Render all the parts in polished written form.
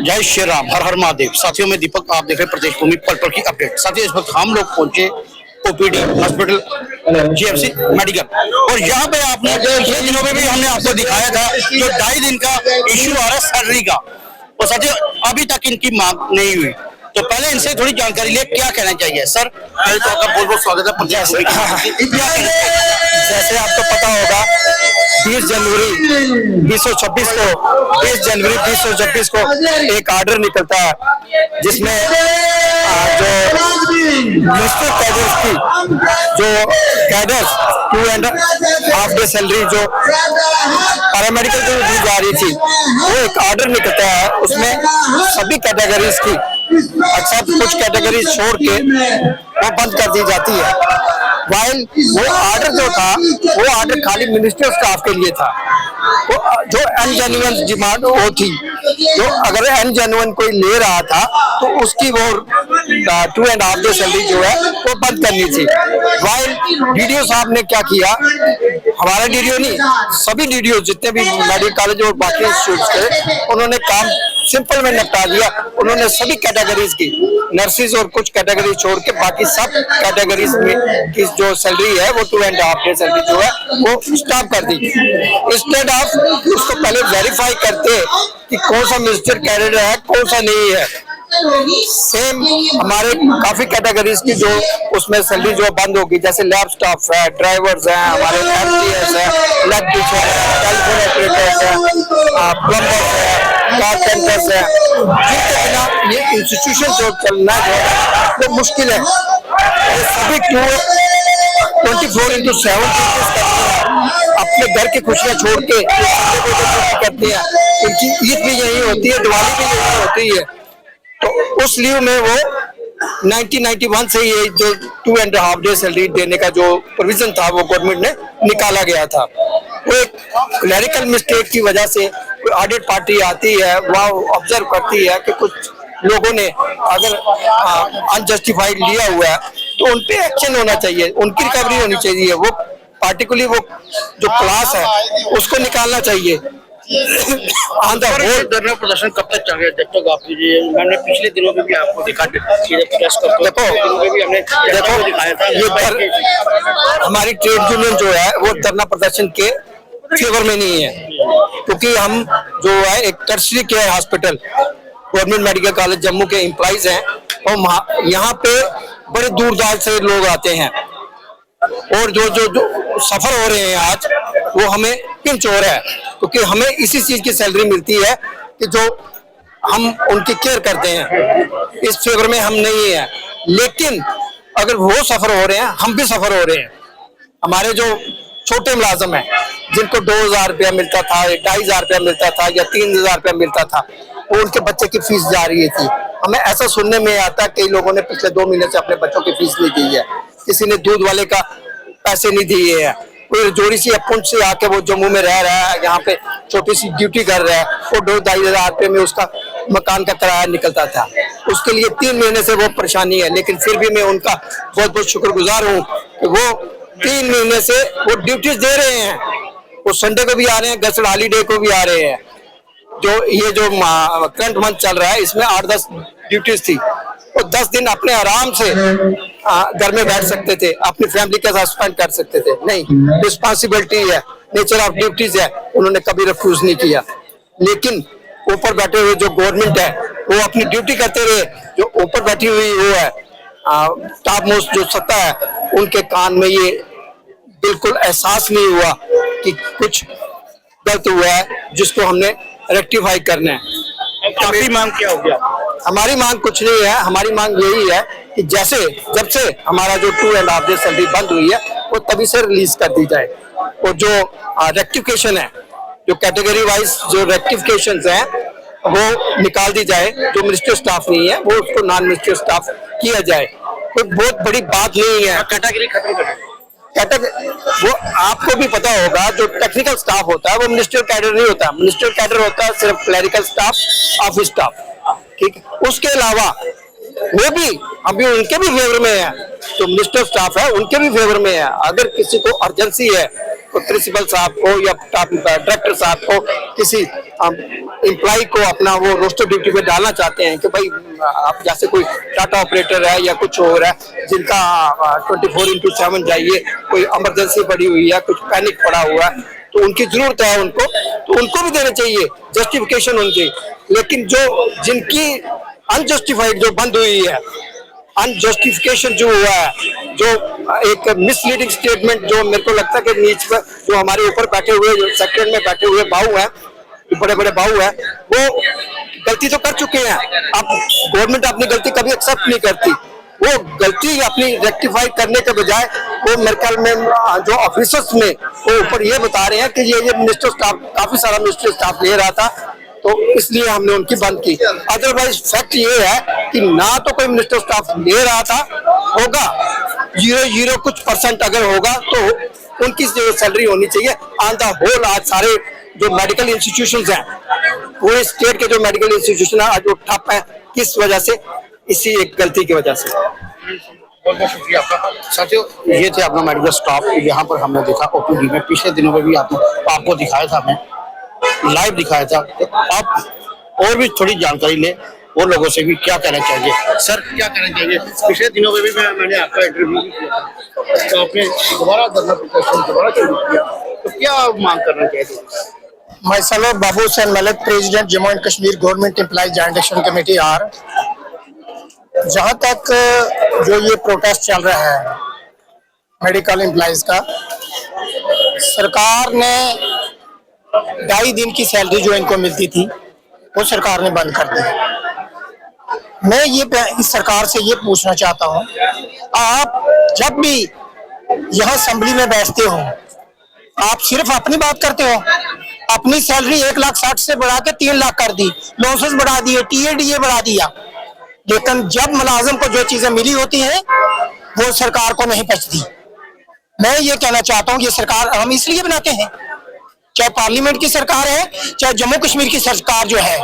जय श्री राम, हर हर महादेव। साथियों में दीपक, आप देख रहे हैं प्रदेश भूमि पल पल की अपडेट। साथियों, इस वक्त हम लोग पहुंचे ओपीडी हॉस्पिटल जीएमसी मेडिकल, और यहाँ पे आपने पिछले दिनों में भी हमने आपको दिखाया था जो 2.5 दिन का इश्यू आ रहा है सैलरी का, और साथियों अभी तक इनकी मांग नहीं हुई। तो पहले इनसे थोड़ी जानकारी ले, क्या कहना चाहिए सर? पहले तो आपका बहुत बहुत स्वागत है प्रदेश भूमि की। जैसे आपको पता होगा 20 जनवरी 2026 को 20 जनवरी 2026 को एक ऑर्डर निकलता है जिसमें जो मिनिस्टर कैडर्स की जो कैडर्स 2.5 डे सैलरी जो पैरामेडिकल को दी जा रही थी, वो एक ऑर्डर निकलता है। उसमें सभी कैटेगरीज की अच्छा कुछ कैटेगरी छोड़ के वो बंद कर दी जाती है। वाइल वो ऑर्डर जो था वो ऑर्डर खाली मिनिस्टर स्टाफ के लिए था। तो जो अनजेन्युइन डिमांड वो थी, जो अगर अनजेन्युइन कोई ले रहा था तो उसकी वो 2.5 डे सैलरी जो है वो बंद करनी थी। वाइल डीडीओ साहब ने क्या किया, हमारा डीडीओ नहीं, सभी डीडीओ जितने भी मेडिकल कॉलेज और बाकी इंस्टीट्यूट थे, उन्होंने काम सिंपल में निपटा दिया। उन्होंने सभी कैटेगरीज की नर्सिस और कुछ कैटेगरी छोड़ के बाकी सब कैटेगरीज में की जो सैलरी है वो 2.5 डे सैलरी जो है वो स्टॉप कर दी। इंस्टेड ऑफ उसको पहले वेरीफाई करते कि कौन सा मिनिस्टर कैडर है कौन सा नहीं है। सेम हमारे काफी कैटेगरीज की जो उसमें सैलरी जो बंद होगी, जैसे लैब स्टाफ है, ड्राइवर्स हैं, हमारे एमटीएस है, इलेक्ट्रीशियन है, टेलीफोन ऑपरेटर्स है, प्लम्बर्स है, कारपेंटर्स है, जिनके बिना ये इंस्टीट्यूशन जो चलना जो है वो मुश्किल है। ये सभी 24/7 अपने घर की खुशियां छोड़ के करते हैं। उनकी ईद भी यही होती है, दिवाली भी यही होती है। तो उस लीव में वो 1991 से ये जो 2.5 डे सैलरी देने का जो प्रोविजन था वो गवर्नमेंट ने निकाला गया था। वो एक क्लरिकल मिस्टेक की वजह से ऑडिट पार्टी आती है, वह ऑब्जर्व करती है कि कुछ लोगों ने अगर अनजस्टिफाइड लिया हुआ है तो उन पे एक्शन होना चाहिए, उनकी रिकवरी होनी चाहिए। वो पार्टिकुलरली वो जो क्लास है उसको निकालना चाहिए। धरना प्रदर्शन कब तक चलेगा? जब तक आप हमने पिछले दिनों में भी आपको दिखा दिखाया था, ये हमारी ट्रेड यूनियन जो है वो धरना प्रदर्शन के फेवर में नहीं है, क्योंकि हम जो है एक tertiary care hospital government medical college Jammu के एम्प्लॉइज हैं, और यहाँ पे बड़े दूर दराज से लोग आते हैं, और जो जो जो सफर हो रहे हैं आज वो हमें पिंच हो रहा है, क्योंकि हमें इसी चीज की सैलरी मिलती है कि जो हम उनकी केयर करते हैं। इस फेवर में हम नहीं है, लेकिन अगर वो सफर हो रहे हैं हम भी सफर हो रहे हैं। हमारे जो छोटे मुलाजम हैं जिनको 2,000 रुपया मिलता था, 2,500 रुपया मिलता था या 3,000 रुपया मिलता था, वो उनके बच्चे की फीस जा रही थी। हमें ऐसा सुनने में आता कई लोगों ने पिछले 2 महीने से अपने बच्चों की फीस नहीं दी है, किसी ने दूध वाले का पैसे नहीं दिए हैं, कोई जोड़ी सी पुंछ से आके वो जम्मू में रह रहा है, यहाँ पे छोटी सी ड्यूटी कर रहा है, वो 2-2.5 रुपये में उसका मकान का किराया निकलता था। उसके लिए 3 महीने से वो परेशानी है, लेकिन फिर भी मैं उनका बहुत बहुत शुक्रगुजार हूँ कि वो 3 महीने से वो ड्यूटीज दे रहे हैं। वो संडे को भी आ रहे हैं, गजट हॉलीडे को भी आ रहे हैं। जो ये जो करंट मंथ चल रहा है इसमें 8-10 ड्यूटीज थी, वो 10 दिन अपने आराम से घर में बैठ सकते थे, अपनी फैमिली के साथ स्पेंड कर सकते थे। नहीं, रिस्पॉन्सिबिलिटी है, नेचर ऑफ ड्यूटीज है, उन्होंने कभी रिफ्यूज नहीं किया। लेकिन ऊपर बैठे हुए जो गवर्नमेंट है वो अपनी ड्यूटी करते रहे, जो ऊपर बैठी हुई वो है टॉप मोस्ट जो सत्ता है, उनके कान में ये बिल्कुल एहसास नहीं हुआ कि कुछ गलत हुआ है जिसको हमने रेक्टिफाई करना है। आपकी मांग क्या हो गया? हमारी मांग कुछ नहीं है, हमारी मांग यही है कि जैसे जब से हमारा जो 2.5 डे सैलरी बंद हुई है वो तभी से रिलीज कर दी जाए, और जो रेक्टिफिकेशन है, जो कैटेगरी वाइज जो रेक्टिफिकेशन हैं वो निकाल दी जाए। जो मिनिस्टर स्टाफ नहीं है वो उसको नॉन मिनिस्टर स्टाफ किया जाए, कोई बहुत बड़ी बात नहीं है। कैटेगरी खत्म कर वो आपको भी पता होगा, जो टेक्निकल स्टाफ होता है वो मिनिस्टर कैडर नहीं होता, मिनिस्टर कैडर होता है सिर्फ क्लरिकल स्टाफ, ऑफिस स्टाफ, ठीक। उसके अलावा वो भी अभी उनके भी फेवर में है, जो मिनिस्टर स्टाफ है उनके भी फेवर में है। अगर किसी को अर्जेंसी है, प्रिंसिपल साहब को या डायरेक्टर साहब को किसी एम्प्लॉय को अपना वो रोस्टर ड्यूटी पे डालना चाहते हैं कि भाई आप जैसे कोई टाटा ऑपरेटर है या कुछ और है जिनका 24/7 जाइए, कोई इमरजेंसी पड़ी हुई है, कुछ पैनिक पड़ा हुआ है, तो उनकी जरूरत है उनको, तो उनको भी देना चाहिए जस्टिफिकेशन उनकी। लेकिन जो जिनकी अनजस्टिफाइड जो बंद हुई है, अनजस्टिफिकेशन जो हुआ है, जो एक मिसलीडिंग स्टेटमेंट, जो मेरे को लगता है कि नीच पर जो हमारे ऊपर बैठे हुए जो सेक्टर में बैठे हुए बाहू हैं, बड़े बड़े बाहू हैं, वो गलती तो कर चुके हैं। अब गवर्नमेंट अपनी गलती कभी एक्सेप्ट नहीं करती, वो गलती अपनी रेक्टिफाई करने के बजाय वो मेरे ख्याल में जो ऑफिसर्स में वो ऊपर ये बता रहे हैं कि ये मिनिस्टर स्टाफ काफी सारा मिनिस्टर स्टाफ ले रहा था, तो इसलिए हमने उनकी बंद की। अदरवाइज फैक्ट ये है कि ना तो कोई मिनिस्टर स्टाफ ले रहा था, होगा 0 कुछ % अगर होगा तो उनकी जो सैलरी होनी चाहिए ऑन द होल। आज सारे जो मेडिकल इंस्टीट्यूशंस हैं, पूरे स्टेट के जो मेडिकल इंस्टीट्यूशन है आज वो ठप है, किस वजह से? इसी एक गलती की वजह से। बहुत बहुत शुक्रिया आपका। साथियों, ये थे अपना मेडिकल स्टाफ, यहाँ पर हमने देखा ओपीडी में। पिछले दिनों में भी आपको दिखाया था, हमें लाइव दिखाया था। तो आप और भी थोड़ी जानकारी ले, वो लोगों से भी क्या कहना चाहिए। सर, क्या कहना चाहिए? पिछले दिनों में भी मैंने आपका इंटरव्यू भी किया, तो आपने दोबारा धरना प्रदर्शन दोबारा शुरू किया, तो क्या मांग करना चाहिए? Myself Babu Hussain Malik, President Jammu and Kashmir Government Employees Joint Action Committee R। जहाँ तक जो ये प्रोटेस्ट चल रहा है मेडिकल एम्प्लॉइज का, सरकार ने 2.5 दिन की सैलरी जो इनको मिलती थी वो सरकार ने बंद कर दी। मैं ये इस सरकार से ये पूछना चाहता हूँ, आप जब भी यहाँ असेंबली में बैठते हो आप सिर्फ अपनी बात करते हो। अपनी सैलरी 1,60,000 से बढ़ा के 3 लाख कर दी, लॉसेस बढ़ा दिए, TADA बढ़ा दिया, लेकिन जब मुलाजिम को जो चीजें मिली होती हैं वो सरकार को नहीं बचती। मैं ये कहना चाहता हूँ, ये सरकार हम इसलिए बनाते हैं, चाहे पार्लियामेंट की सरकार है चाहे जम्मू कश्मीर की सरकार जो है,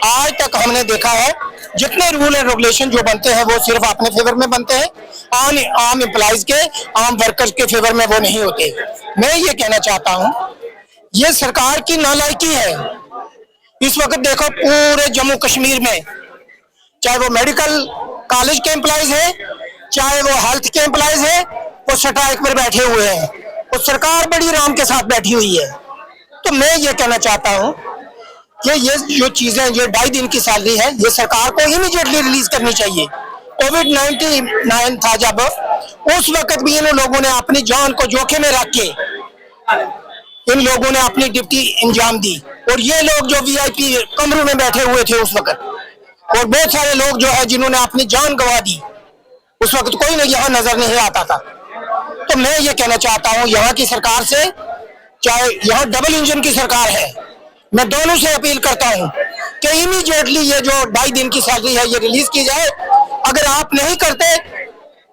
आज तक हमने देखा है जितने रूल एंड रेगुलेशन जो बनते हैं वो सिर्फ अपने फेवर में बनते हैं, आम एम्प्लॉइज के, आम वर्कर्स के फेवर में वो नहीं होते। मैं ये कहना चाहता हूँ ये सरकार की नालायकी है। इस वक्त देखो पूरे जम्मू कश्मीर में, चाहे वो मेडिकल कॉलेज के एम्प्लॉइज है चाहे वो हेल्थ के एम्प्लॉइज है, वो स्ट्राइक पर बैठे हुए हैं, वो सरकार बड़ी आराम के साथ बैठी हुई है। तो मैं ये कहना चाहता हूँ कि ये जो चीजें, ये 2.5 दिन की सैलरी है, ये सरकार को इमीडिएटली रिलीज करनी चाहिए। कोविड-19 था जब, उस वक्त भी इन लोगों ने अपनी जान को जोखिम में रख के इन लोगों ने अपनी ड्यूटी अंजाम दी, और ये लोग जो VIP कमरों में बैठे हुए थे उस वक्त, और बहुत सारे लोग जो है जिन्होंने अपनी जान गंवा दी, उस वक्त कोई नहीं यहाँ नजर नहीं आता था। तो मैं ये कहना चाहता हूँ यहाँ की सरकार से, चाहे यहाँ डबल इंजन की सरकार है, मैं दोनों से अपील करता हूँ कि इमीडिएटली ये जो 2.5 दिन की सैलरी है ये रिलीज की जाए। अगर आप नहीं करते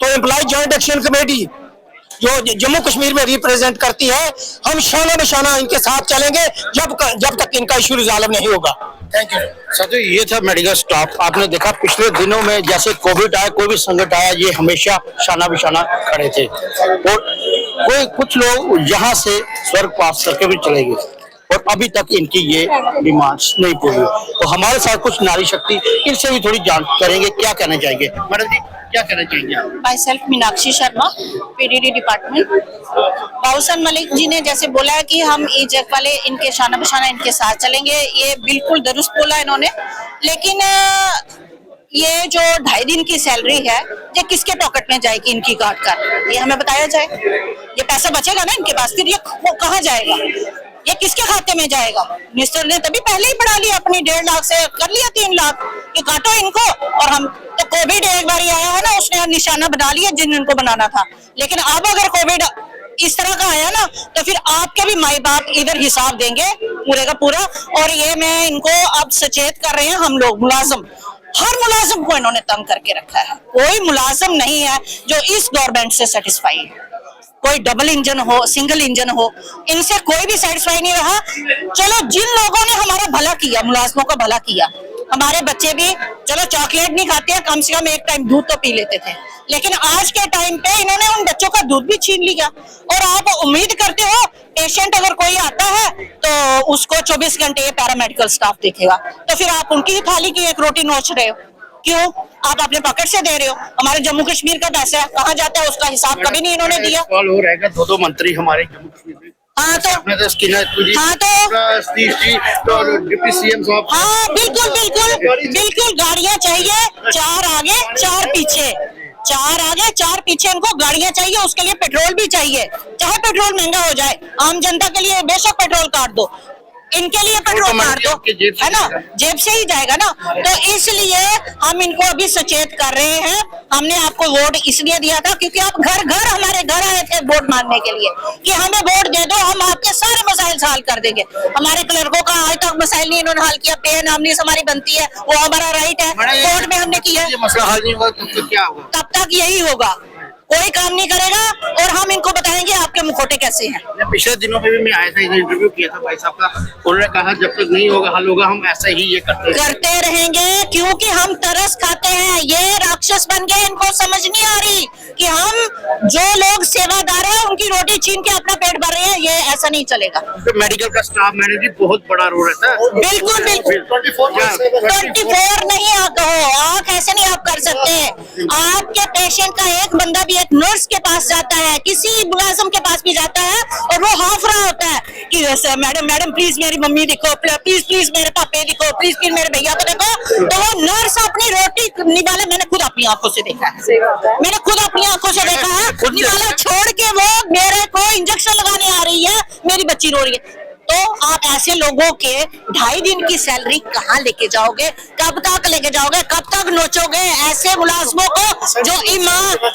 तो एम्प्लॉय जॉइंट एक्शन कमेटी जो जम्मू कश्मीर में रिप्रेजेंट करती है, हम शाना बशाना इनके साथ चलेंगे जब तक इनका इशू रिजॉल्व नहीं होगा। Thank you. साथियों, ये था मेडिकल स्टाफ। आपने देखा पिछले दिनों में जैसे कोविड आया, कोई भी संकट आया, ये हमेशा शाना बिशाना खड़े थे, और कुछ लोग यहाँ से स्वर्ग पास करके भी चले गए, और अभी तक इनकी ये डिमांड्स नहीं पूरी। तो हमारे साथ कुछ नारी शक्ति, इनसे भी थोड़ी जान करेंगे, क्या कहना चाहेंगे। मैडम जी, क्या कहना चाहेंगे आप? Myself Meenakshi Sharma, PDD department. Babu Hasan Malik ji ने जैसे बोला है कि हम इजक वाले इनके शाना बशाना इनके साथ चलेंगे, ये बिल्कुल दुरुस्त बोला इन्होंने। लेकिन ये जो 2.5 दिन की सैलरी है, ये किसके पॉकेट में जाएगी इनकी काट कर, ये हमें बताया जाए। ये पैसा बचेगा ना इनके पास, फिर ये कहाँ जाएगा, ये किसके खाते में जाएगा? मिनिस्टर ने तभी पहले ही बढ़ा लिया, अपनी 1.5 लाख से कर लिया 3 लाख कि काटो इनको। और हम तो कोविड एक बार आया है ना, उसने निशाना बना लिया जिन इनको बनाना था। लेकिन अब अगर कोविड इस तरह का आया ना, तो फिर आपके भी माई बाप इधर हिसाब देंगे पूरे का पूरा। और ये मैं इनको अब सचेत कर रहे हैं हम लोग, मुलाजिम, हर मुलाजिम को इन्होंने तंग करके रखा है। कोई मुलाजिम नहीं है जो इस गवर्नमेंट से सेटिस्फाई है, कोई डबल इंजन हो, सिंगल इंजन हो, इनसे कोई भी सेटिस्फाई नहीं रहा। चलो, जिन लोगों ने हमारा भला किया, मुलाजिमों का भला किया, हमारे बच्चे भी चलो चॉकलेट नहीं खाते हैं, कम से कम एक टाइम दूध तो पी लेते थे, लेकिन आज के टाइम पे इन्होंने उन बच्चों का दूध भी छीन लिया। और आप उम्मीद करते हो पेशेंट अगर कोई आता है तो उसको 24 घंटे ये पैरामेडिकल स्टाफ देखेगा, तो फिर आप उनकी ही थाली की एक रोटी नोच रहे हो, क्यों? आप अपने पॉकेट से दे रहे हो। हमारे जम्मू कश्मीर का पैसा है, कहाँ जाता है उसका हिसाब कभी नहीं इन्होंने दिया। सवाल हो रहेगा, दो मंत्री हमारे जम्मू कश्मीर में, हाँ तो डिप्टी सीएम साहब, हाँ बिल्कुल बिल्कुल बिल्कुल, गाड़ियां चाहिए, 4 आगे 4 पीछे, 4 आगे 4 पीछे, इनको गाड़ियां चाहिए, उसके लिए पेट्रोल भी चाहिए, चाहे पेट्रोल महंगा हो जाए। आम जनता के लिए बेशक पेट्रोल काट दो, इनके लिए पेट्रोल काट दो, है ना, जेब से ही जाएगा ना। तो इसलिए हम इनको अभी सचेत कर रहे हैं। हमने आपको वोट इसलिए दिया था क्योंकि आप घर घर हमारे घर आए थे वोट मांगने के लिए कि हमें वोट दे दो, हम आपके सारे मसाइल हल कर देंगे। हमारे क्लर्कों का आज तक मसाइल नहीं इन्होंने हल किया, पे नामनीस हमारी बनती है, वो हमारा राइट है, कोर्ट में हमने किया, मसला हल नहीं होगा तो क्या होगा? तब तक यही होगा, कोई काम नहीं करेगा और हम इनको बताएंगे आपके मुखौटे कैसे हैं। पिछले दिनों में भी मैं आया था, इंटरव्यू किया था भाई साहब का, उन्होंने कहा जब तक नहीं होगा हल होगा हम ऐसा ही ये करते रहेंगे, क्योंकि हम तरस खाते हैं, ये राक्षस बन गए, इनको समझ नहीं आ रही कि हम जो लोग सेवादार हैं उनकी रोटी छीन के अपना पेट भर रहे हैं, ये ऐसा नहीं चलेगा। तो मेडिकल का स्टाफ मैनेजर बहुत बड़ा रोल रहता है। बिल्कुल बिल्कुल, 24 नहीं आप ऐसे नहीं आप कर सकते। आपके पेशेंट का एक बंदा भी एक नर्स के पास जाता है, किसी मुलाजिम के पास भी जाता है और वो हाफ रहा होता है कि मैडम मैडम प्लीज मेरी मम्मी देखो, प्लीज प्लीज मेरे पापे देखो, प्लीज प्लीज मेरे भैया को देखो, तो वो नर्स अपनी रोटी निकाले। मैंने खुद अपनी आंखों से देखा है, मैंने खुद अपनी आंखों से देखा है, निकाला छोड़ के वो मेरे को इंजेक्शन लगाने आ रही है, मेरी बच्ची रो रही है। तो आप ऐसे लोगों के 2.5 दिन की सैलरी कहाँ लेके जाओगे, कब तक लेके जाओगे, कब तक नोचोगे ऐसे मुलाजमों को जो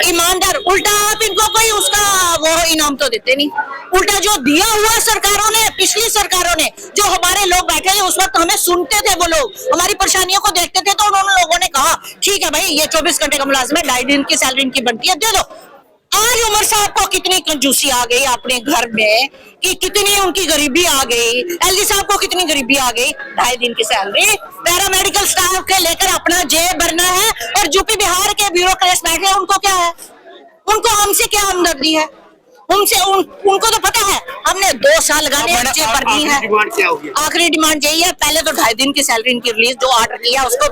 ईमानदार? उल्टा आप इनको कोई उसका वो इनाम तो देते नहीं, उल्टा जो दिया हुआ सरकारों ने, पिछली सरकारों ने, जो हमारे लोग बैठे थे उस वक्त हमें सुनते थे, वो लोग हमारी परेशानियों को देखते थे, तो उन्होंने लोगों ने कहा ठीक है भाई ये 24 घंटे का मुलाजिम है, 2.5 दिन की सैलरी इनकी बनती है, दे दो। आज उमर साहब को कितनी कंजूसी आ गई अपने घर में, कि कितनी उनकी गरीबी आ गई, एलजी साहब को कितनी गरीबी आ गई, 2.5 दिन की सैलरी, पैरामेडिकल स्टाफ के लेकर अपना जेब भरना है, और यूपी बिहार के ब्यूरोक्रेट्स बैठे हैं, उनको क्या है, उनको हमसे क्या हमदर्दी है, उनको तो पता है हमने 2 साल लगाने जेब भरनी है। आखिरी डिमांड यही है, पहले तो 2.5 दिन की सैलरी इनकी रिलीज, जो ऑर्डर किया उसको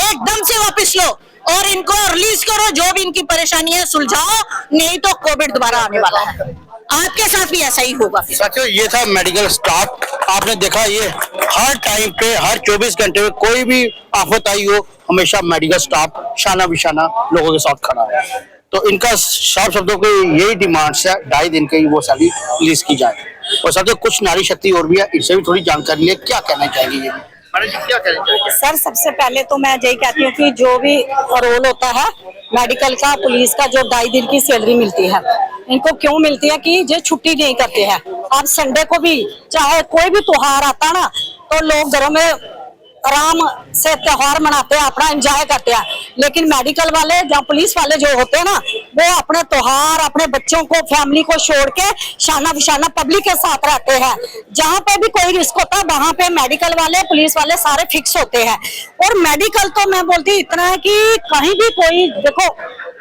एकदम से वापस लो और इनको रिलीज करो, जो भी इनकी परेशानी है सुलझाओ, नहीं तो कोविड दोबारा आने वाला है, आपके साथ भी ऐसा ही होगा। साथियों ये था मेडिकल स्टाफ, आपने देखा ये हर टाइम पे हर 24 घंटे में कोई भी आफत आई हो हमेशा मेडिकल स्टाफ शाना बिशाना लोगों के साथ खड़ा है। तो इनका साफ शब्दों की यही डिमांड्स है, 2.5 दिन की वो सैलरी रिलीज की जाए। और साथियों कुछ नारी शक्ति और भी है, इनसे भी थोड़ी जानकारी ले, क्या कहना चाहिए ये क्या कहना चाहिए? सर सबसे पहले तो मैं यही कहती हूँ कि जो भी रोल होता है मेडिकल का, पुलिस का, जो 2.5 दिन की सैलरी मिलती है, इनको क्यों मिलती है कि ये छुट्टी नहीं करते हैं। अब संडे को भी चाहे कोई भी त्योहार आता ना, तो लोग घरों में आराम से त्योहार मनाते हैं, अपना एंजॉय करते हैं, लेकिन मेडिकल वाले या पुलिस वाले जो होते हैं ना, वो अपने त्योहार, अपने बच्चों को, फैमिली को छोड़ के शाना बिशाना पब्लिक के साथ रहते हैं। जहाँ पे भी कोई रिस्क होता है वहां पे मेडिकल वाले, पुलिस वाले सारे फिक्स होते हैं। और मेडिकल तो मैं बोलती इतना है कि कहीं भी कोई देखो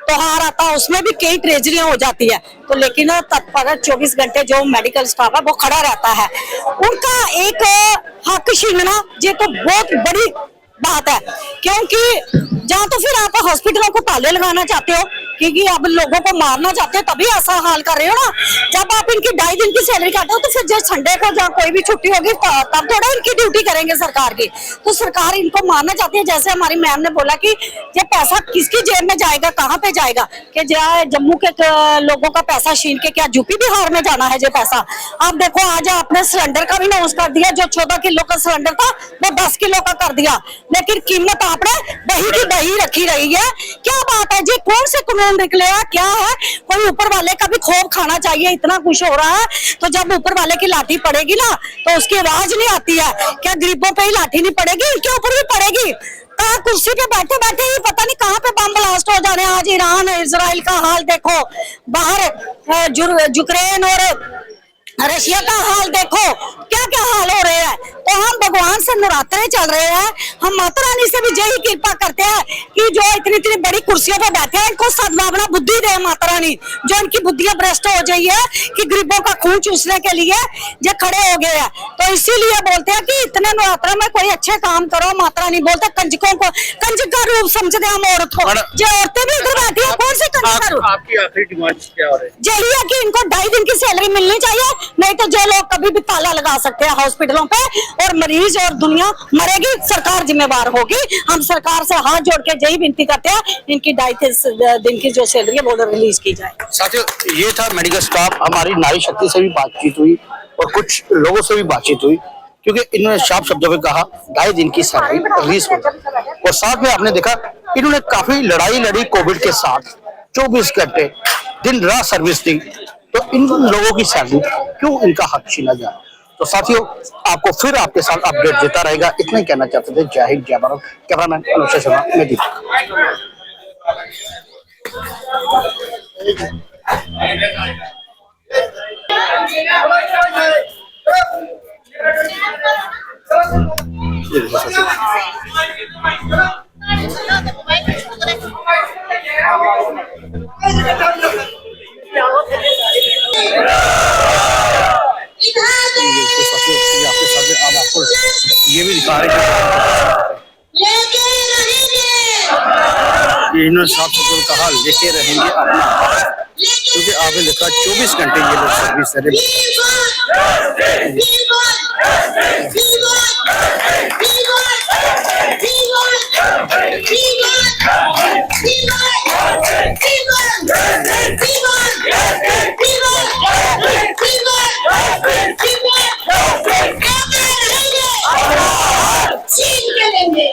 त्योहार आता है उसमें भी कई ट्रेजरियां हो जाती है, तो लेकिन तत्पर 24 घंटे जो मेडिकल स्टाफ है वो खड़ा रहता है। उनका एक हक छीनना ये तो बहुत बड़ी बात है, क्योंकि जहाँ तो फिर आप हॉस्पिटलों को ताले लगाना चाहते हो, क्योंकि अब लोगों को मारना चाहते हो, तभी ऐसा हाल कर रहे हो ना। जब आप इनकी 2.5 दिन की सैलरी काटते हो तो फिर जब संडे को जहाँ कोई भी छुट्टी होगी तब थोड़ा इनकी ड्यूटी करेंगे सरकार की। तो सरकार इनको मारना चाहती है। जैसे हमारी मैम ने बोला कि ये पैसा किसकी जेब में जाएगा, कहाँ पे जाएगा, कि जम्मू के लोगों का पैसा छीन के क्या यूपी बिहार में जाना है ये पैसा। आप देखो आज आपने सिलेंडर का भी अनाउंस कर दिया, जो 14 किलो का सिलेंडर था वो 10 किलो का कर दिया, लेकिन कीमत आपने वही की वही रखी रही है। क्या बात है जी, कौन से कानून निकलेगा, क्या है? कोई ऊपर वाले का भी खौफ खाना चाहिए, इतना कुछ हो रहा है। तो जब ऊपर वाले की लाठी पड़ेगी ना तो उसकी आवाज नहीं आती है। क्या गरीबों पे ही लाठी नहीं पड़ेगी, इनके ऊपर भी पड़ेगी। कुर्सी पे बैठे बैठे ही पता नहीं कहाँ पे बम ब्लास्ट हो जाने। आज ईरान इजराइल का हाल देखो, बाहर यूक्रेन और रशिया का हाल देखो, क्या क्या हाल हो रहे हैं। तो हम भगवान से नवरात्रे चल रहे हैं, हम माता रानी से भी यही कृपा करते हैं कि जो इतनी इतनी बड़ी कुर्सियों पर बैठे हैं इनको सद्भावना बुद्धि दे माता रानी, जो इनकी बुद्धियां भ्रष्ट हो गई है कि गरीबों का खून चूसने के लिए जो खड़े हो गए हैं। तो इसीलिए बोलते हैं कि इतने नवरात्रे में कोई अच्छे काम करो। माता रानी बोलते कंजकों को, कंजक का रूप समझते हम औरत को, जो औरतें भी इधर बैठी है कौन से कंजक का रूप। आपकी आखिरी डिमांड क्या हो रही है? यही है कि इनको 2.5 दिन की सैलरी मिलनी चाहिए, नहीं तो जो लोग कभी भी ताला लगा सकते हैं हॉस्पिटलों पे और मरीज और दुनिया मरेगी, सरकार जिम्मेवार होगी। हम सरकार से हाथ जोड़ के यही विनती करते हैं इनकी 2.5 दिन की जो सैलरी है वो रिलीज की जाए। साथियों, ये था मेडिकल स्टाफ। हमारी नारी शक्ति से भी बातचीत हुई और कुछ लोगों से भी बातचीत हुई, क्योंकि इन्होंने साफ शब्दों में कहा 2.5 दिन की सैलरी रिलीज हो जाए। और साथ में आपने देखा इन्होंने काफी लड़ाई लड़ी कोविड के साथ, 24 घंटे दिन रात सर्विस दी। तो इन लोगों की सैलरी क्यों इनका हक छीना जाए? तो साथियों, आपको फिर आपके साथ अपडेट देता रहेगा, इतना ही कहना चाहते थे। जय हिंद, जय भारत। कैमरामैन अनुष्का शर्मा, मैं दीपक। आपके सामने अब आपको ये भी दिखा रहे हैं कि इन्होंने साफ शब्दों में कहा लेके रहेंगे अपना, क्योंकि आपने देखा 24 घंटे ये लोग सर्विस दे रहे छीन के लेंगे,